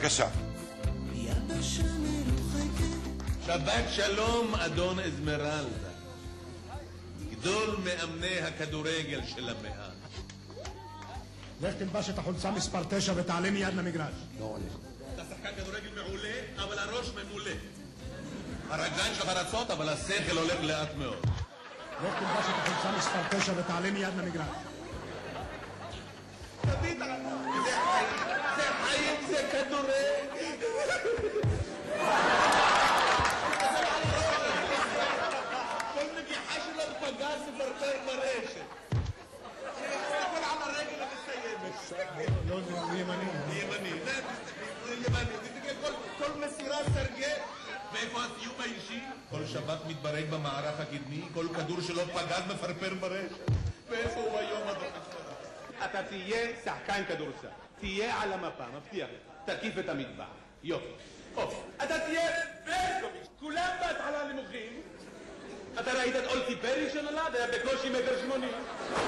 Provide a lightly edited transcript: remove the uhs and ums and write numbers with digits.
בבקשה. שבת שלום אדון אזמרלדה, גדול מאמני הכדורגל של המאה. לך תלבש את החולצה מספר 9 ותעלה מיד למגרש. לא עולה. אתה שחקן כדורגל מעולה, אבל הראש ממולא. הרגליים שלך רצות, אבל השכל הולך לאט מאוד. לך תלבש את החולצה מספר 9 ותעלה מיד למגרש. זה חיים, זה כדורגל. כל נגיחה שלו פגז מפרפר ברשת. תסתכל על הרגל המסיימת. לא, הוא ימני. ימני. כל מסירה סרגל. ואיפה הסיום האישי? כל שבת מתברג במערך הקדמי, כל כדור שלו פגז מפרפר ברשת. ואיפה הוא היום אדון? אתה תהיה שחקן כדורסל, תהיה על המפה, מבטיח לך, תקיף את המטבח, יופי. אתה תהיה ברקוביץ', כולם בהתחלה נמוכים. אתה ראית את אולטי פרי שנולד, היה בקושי 1.80 מטר.